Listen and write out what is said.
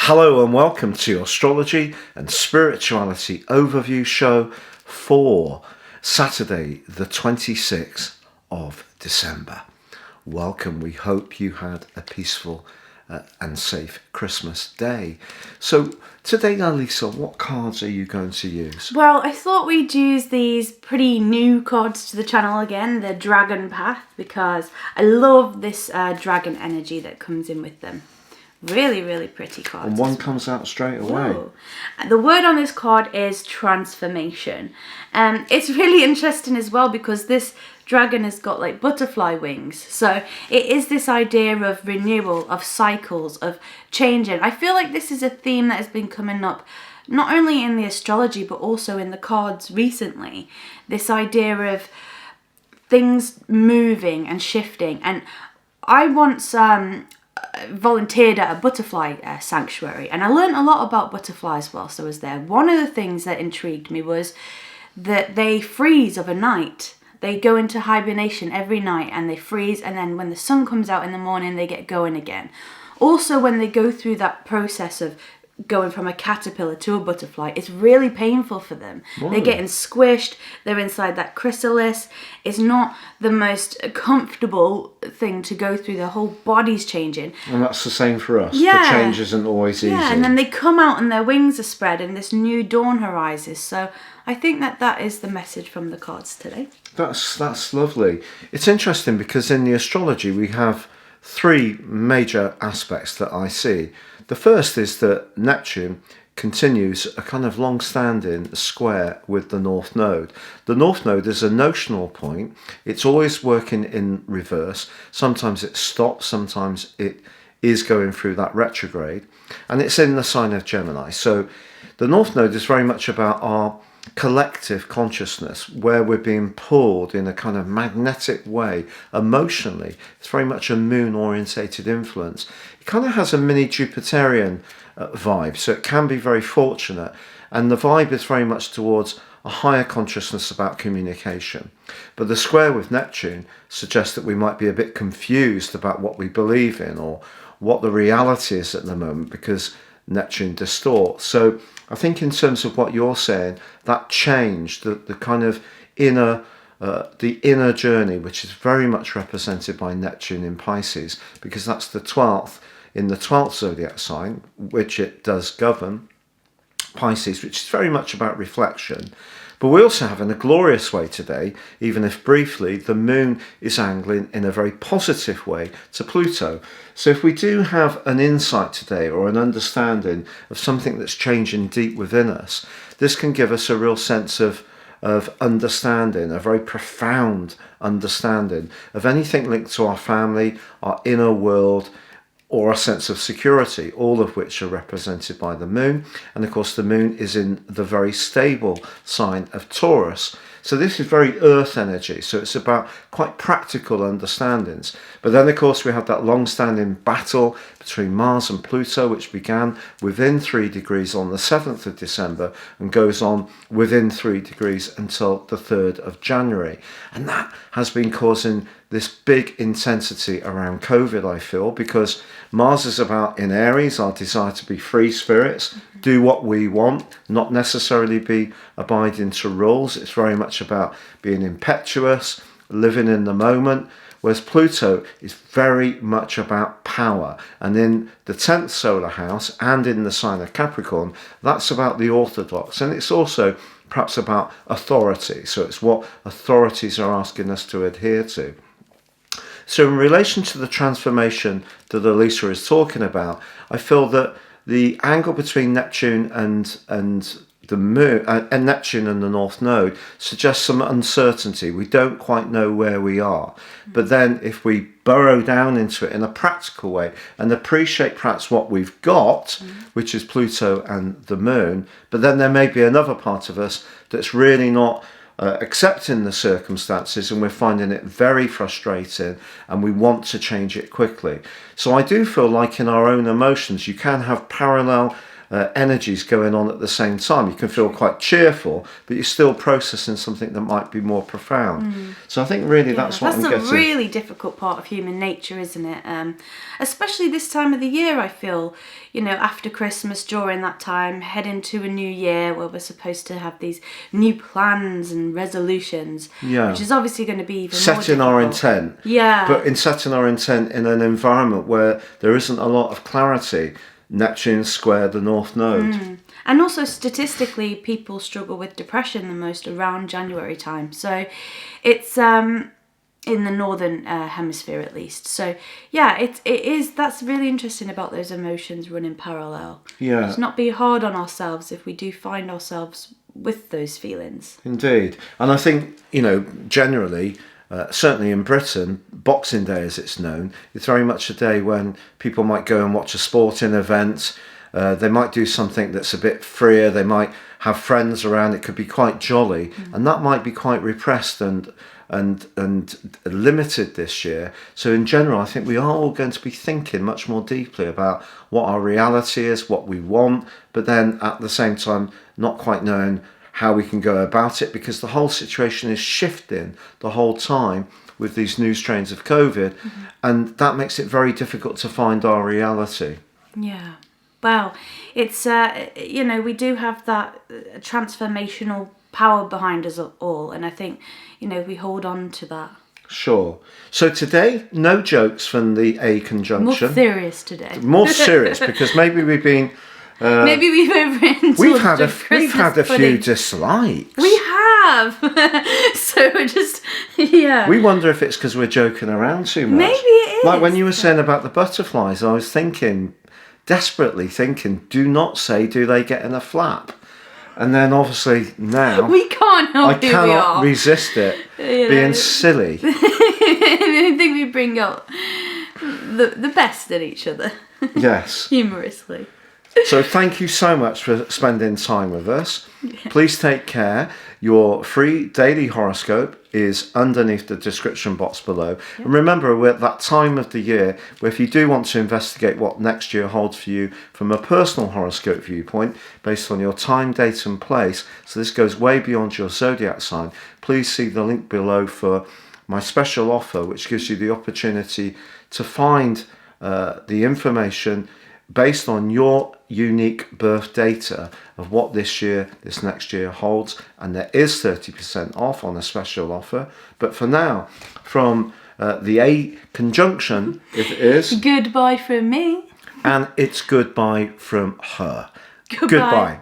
Hello and welcome to your Astrology and Spirituality Overview Show for Saturday the 26th of December. Welcome, we hope you had a peaceful and safe Christmas day. So today now, Lisa, what cards are you going to use? Well, I thought we'd use these pretty new cards to the channel again, the Dragon Path, because I love this dragon energy that comes in with them. Really pretty cards. And one comes out straight away. Ooh. The word on this card is transformation. It's really interesting as well because this dragon has got like butterfly wings. So it is this idea of renewal, of cycles, of changing. I feel like this is a theme that has been coming up not only in the astrology but also in the cards recently. This idea of things moving and shifting. And I once volunteered at a butterfly sanctuary, and I learned a lot about butterflies whilst I was there. One of the things that intrigued me was that they freeze overnight. They go into hibernation every night and they freeze, and then when the sun comes out in the morning they get going again. Also, when they go through that process of going from a caterpillar to a butterfly, it's really painful for them. Whoa. They're getting squished, they're inside that chrysalis. It's not the most comfortable thing to go through. The whole body's changing. And that's the same for us. Yeah. The change isn't always easy. Yeah, and then they come out and their wings are spread and this new dawn arises. So I think that is the message from the cards today. That's lovely. It's interesting because in the astrology we have three major aspects that I see. The first is that Neptune continues a kind of long-standing square with the North Node. The North Node is a notional point. It's always working in reverse. Sometimes it stops, sometimes it is going through that retrograde. And it's in the sign of Gemini. So the North Node is very much about our collective consciousness, where we're being pulled in a kind of magnetic way emotionally. It's very much a moon orientated influence. It kind of has a mini Jupiterian vibe, so it can be very fortunate, and the vibe is very much towards a higher consciousness about communication. But the square with Neptune suggests that we might be a bit confused about what we believe in or what the reality is at the moment, because Neptune distorts. So I think in terms of what you're saying, that change, the kind of inner journey, which is very much represented by Neptune in Pisces, because that's the 12th in the 12th zodiac sign, which it does govern, Pisces, which is very much about reflection. But we also have in a glorious way today, even if briefly, the moon is angling in a very positive way to Pluto. So if we do have an insight today or an understanding of something that's changing deep within us, this can give us a real sense of understanding, a very profound understanding of anything linked to our family, our inner world, or a sense of security, all of which are represented by the moon. And of course the moon is in the very stable sign of Taurus. So this is very earth energy, so it's about quite practical understandings. But then of course we have that long-standing battle between Mars and Pluto, which began within 3 degrees on the 7th of December and goes on within 3 degrees until the 3rd of January. And that has been causing this big intensity around COVID, I feel, because Mars is about, in Aries, our desire to be free spirits, do what we want, not necessarily be abiding to rules. It's very much about being impetuous, living in the moment, whereas Pluto is very much about power. And in the 10th solar house and in the sign of Capricorn, that's about the orthodox. And it's also perhaps about authority. So it's what authorities are asking us to adhere to. So in relation to the transformation that Elisa is talking about, I feel that the angle between Neptune and the moon and Neptune and the North Node suggests some uncertainty. We don't quite know where we are. But then if we burrow down into it in a practical way and appreciate perhaps what we've got, which is Pluto and the moon, but then there may be another part of us that's really not accepting the circumstances, and we're finding it very frustrating and we want to change it quickly. So I do feel like in our own emotions you can have parallel energies going on at the same time. You can feel quite cheerful, but you're still processing something that might be more profound. So I think really that's what I'm getting. That's a really difficult part of human nature, isn't it? Especially this time of the year, I feel, after Christmas, during that time, head into a new year where we're supposed to have these new plans and resolutions, which is obviously going to be even setting more our difficult. intent. Yeah. But in setting our intent in an environment where there isn't a lot of clarity, Neptune square the North Node. And also statistically, people struggle with depression the most around January time. So it's in the northern hemisphere at least. So yeah, it is. That's really interesting about those emotions running parallel. Yeah. Just not be hard on ourselves if we do find ourselves with those feelings. Indeed. And I think, generally, certainly in Britain, Boxing Day as it's known, it's very much a day when people might go and watch a sporting event. They might do something that's a bit freer. They might have friends around. It could be quite jolly. And that might be quite repressed and limited this year. So in general, I think we are all going to be thinking much more deeply about what our reality is, what we want, but then at the same time, not quite knowing how we can go about it, because the whole situation is shifting the whole time with these new strains of COVID, and that makes it very difficult to find our reality. Yeah. Wow. It's, we do have that transformational power behind us all, and I think, we hold on to that. Sure. So today, no jokes from the A conjunction. More serious today. More serious, because maybe we've been... maybe we've overindulged. We've had a few dislikes. We have. So we're just, yeah. We wonder if it's because we're joking around too much. Maybe it is. Like when you were saying about the butterflies, I was desperately thinking, do not say, do they get in a flap? And then obviously now we can't help I cannot resist it being silly. I think we bring out the best in each other. Yes. Humorously. So thank you so much for spending time with us. Please take care. Your free daily horoscope is underneath the description box below. And remember, we're at that time of the year where if you do want to investigate what next year holds for you from a personal horoscope viewpoint, based on your time, date and place, so this goes way beyond your zodiac sign, please see the link below for my special offer, which gives you the opportunity to find the information based on your unique birth data of what this next year holds. And there is 30% off on a special offer. But for now, from the A conjunction, it is... Goodbye from me. And it's goodbye from her. Goodbye. Goodbye.